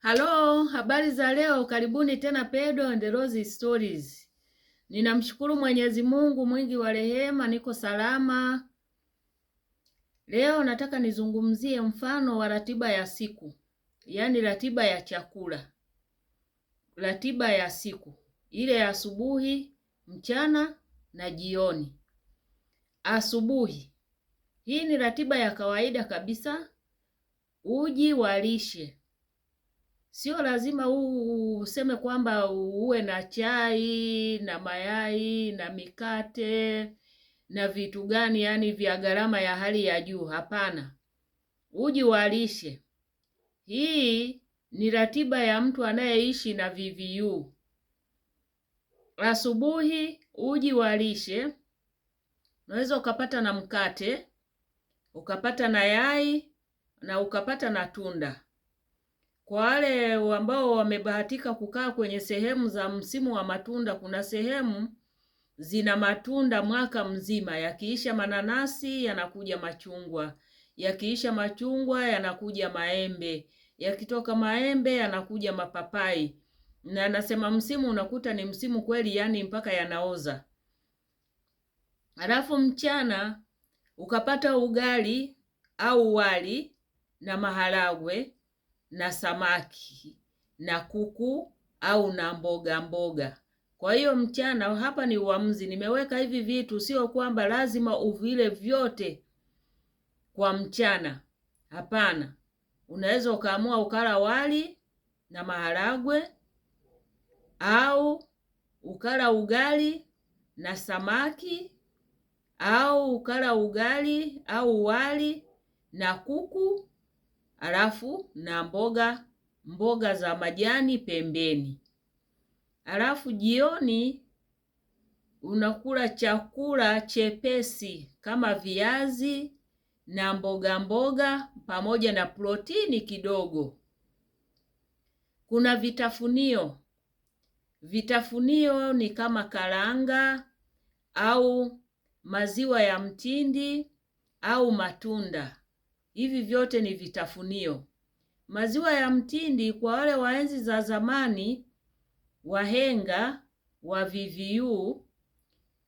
Halo, habari za leo. Karibuni tena Pedro and Rose Stories. Ninamshukuru Mwenyezi Mungu mwingi wa rehema, niko salama. Leo nataka nizungumzie mfano wa ratiba ya siku, yaani ratiba ya chakula. Ratiba ya siku ile ya asubuhi, mchana na jioni. Asubuhi, hii ni ratiba ya kawaida kabisa. Uji wa lishe. Sio lazima useme kwamba uwe na chai na mayai na mikate na vitu gani yani vya gharama ya hali ya juu. Hapana. Uji wa lishe. Hii ni ratiba ya mtu anayeishi na VVU. Asubuhi uji wa lishe. Unaweza ukapata na mkate, ukapata na yai na ukapata na tunda. Kwa wale ambao wamebahatika kukaa kwenye sehemu za msimu wa matunda, kuna sehemu zina matunda mwaka mzima. Yakiisha mananasi yanakuja machungwa, yakiisha machungwa yanakuja maembe, yakitoka maembe yanakuja mapapai. Na nasema msimu, unakuta ni msimu kweli, yani mpaka yanaoza. Halafu mchana ukapata ugali au wali na maharagwe na samaki na kuku au na mboga mboga. Kwa hiyo mchana hapa ni uamuzi. Nimeweka hivi vitu, sio kwamba lazima uvile vyote kwa mchana. Hapana. Unaweza ukaamua ukala wali na maharagwe au ukala ugali na samaki au ukala ugali au wali na kuku, alafu na mboga za majani pembeni. Alafu jioni unakula chakula chepesi kama viazi na mboga pamoja na protini kidogo. Kuna vitafunio. Vitafunio ni kama karanga au maziwa ya mtindi au matunda. Hivi vyote ni vitafunio. Maziwa ya mtindi kwa wale waenzi za zamani, wahenga wa VVU,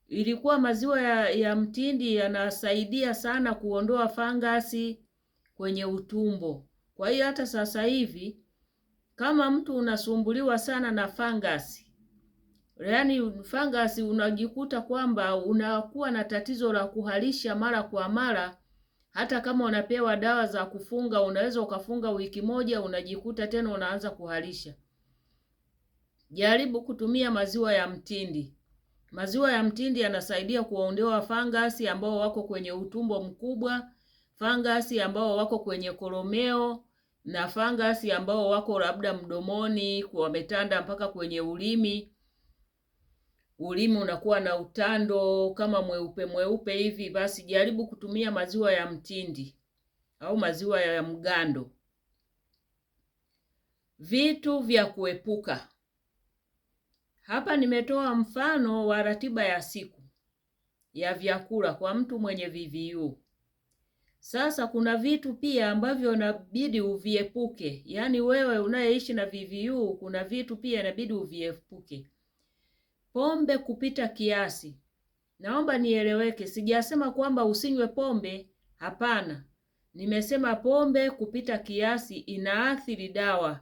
ilikuwa maziwa ya mtindi yanasaidia sana kuondoa fangasi kwenye utumbo. Kwa hiyo hata sasa hivi kama mtu unasumbuliwa sana na fangasi, yaani fangasi, unajikuta kwamba unakuwa na tatizo la kuharisha mara kwa mara. Hata kama unapewa dawa za kufunga, unaweza ukafunga wiki moja, unajikuta tena unaanza kuharisha. Jaribu kutumia maziwa ya mtindi. Maziwa ya mtindi yanasaidia kuondoa fangasi ambao wako kwenye utumbo mkubwa, fangasi ambao wako kwenye koromeo, na fangasi ambao wako labda mdomoni, wametanda mpaka kwenye ulimi. Ulimi unakuwa na utando kama mweupe hivi. Basi jaribu kutumia maziwa ya mtindi au maziwa ya mgando. Vitu vya kuepuka. Hapa nimetoa mfano wa ratiba ya siku ya vyakula kwa mtu mwenye VVU. Sasa kuna vitu pia ambavyo inabidi uviepuke. Yaani wewe unayeishi na VVU, kuna vitu pia inabidi uviepuke. Pombe kupita kiasi. Naomba nieleweke, sijasema kwamba usinywe pombe, hapana. Nimesema pombe kupita kiasi inaathiri dawa.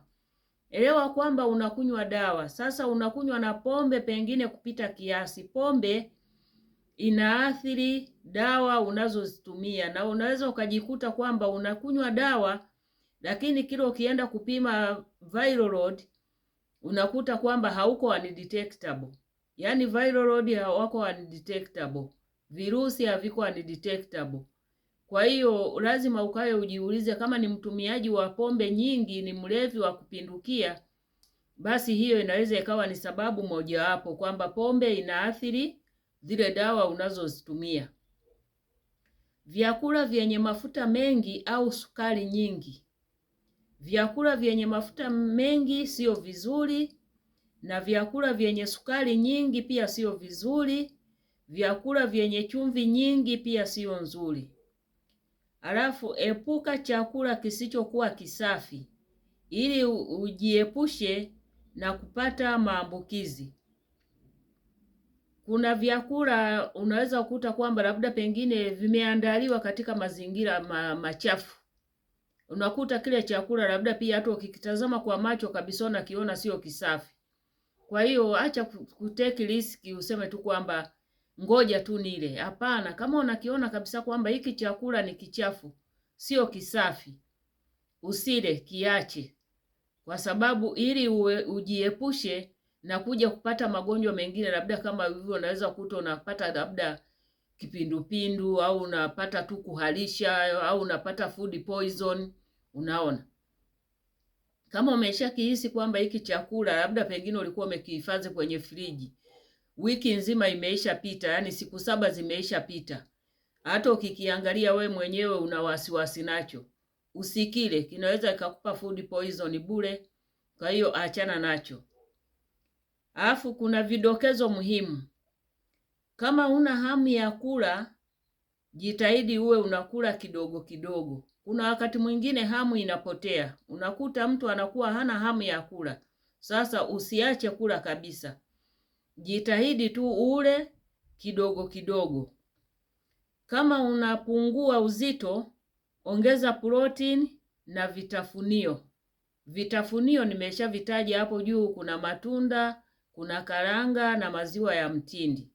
Elewa kwamba unakunywa dawa. Sasa unakunywa na pombe pengine kupita kiasi. Pombe inaathiri dawa unazozitumia, na unaweza ukajikuta kwamba unakunywa dawa lakini kile ukienda kupima viral load unakuta kwamba hauko undetectable. Yaani viral load hawako undetectable. Virusi haviko undetectable. Kwa hiyo lazima ukae ujiulize, kama ni mtumiaji wa pombe nyingi, ni mlevi wa kupindukia, basi hiyo inaweza ikawa ni sababu mojawapo kwamba pombe inaathiri zile dawa unazozitumia. Vyakula vyenye mafuta mengi au sukari nyingi. Vyakula vyenye mafuta mengi sio vizuri, na vyakula vyenye sukari nyingi pia sio vizuri. Vyakula vyenye chumvi nyingi pia sio nzuri. Alafu epuka chakula kisichokuwa kisafi. ili ujiepushe na kupata maambukizi. Kuna vyakula unaweza kukuta kwamba labda pengine vimeandaliwa katika mazingira machafu. Unakuta kile chakula labda pia hata ukikitazama kwa macho kabisa unakiona sio kisafi. Kwa hiyo acha kuteki riski useme tu kwamba ngoja tu nile. Hapana, kama unakiona kabisa kwamba hiki chakula ni kichafu, sio kisafi, usile, kiache. Kwa sababu ili ujiepushe na kuja kupata magonjwa mengine, labda kama hivyo unaweza kukuta unapata labda kipindupindu au unapata tu kuharisha au unapata food poison. Unaona, kama umeshakihisi kwamba hiki chakula labda pengine ulikuwa umekihifadhi kwenye friji, wiki nzima imeisha pita, yani siku 7 zimeisha pita, hata ukikiangalia we mwenyewe una wasiwasi nacho, usikile, kinaweza ikakupa food poison bure. Kwa hiyo achana nacho. Alafu kuna vidokezo muhimu. Kama una hamu ya kula, jitahidi uwe unakula kidogo kidogo. Kuna wakati mwingine hamu inapotea. Unakuta mtu anakuwa hana hamu ya kula. Sasa usiache kula kabisa. Jitahidi tu ule kidogo kidogo. Kama unapungua uzito, ongeza protein na vitafunio. Vitafunio nimeshavitaja hapo juu, kuna matunda, kuna karanga na maziwa ya mtindi.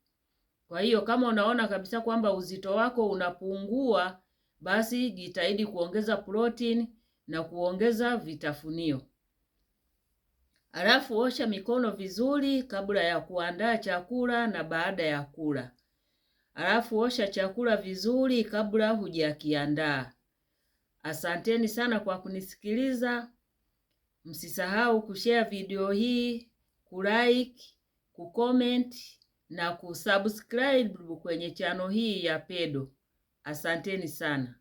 Kwa hiyo kama unaona kabisa kwamba uzito wako unapungua, basi jitahidi kuongeza protein na kuongeza vitafunio. Alafu osha mikono vizuri kabla ya kuandaa chakula na baada ya kula. Alafu osha chakula vizuri kabla hujakiandaa. Asanteni sana kwa kunisikiliza. Msisahau kushare video hii, kulike, kucomment na kusubscribe kwenye channel hii ya Pedo. Asanteni sana.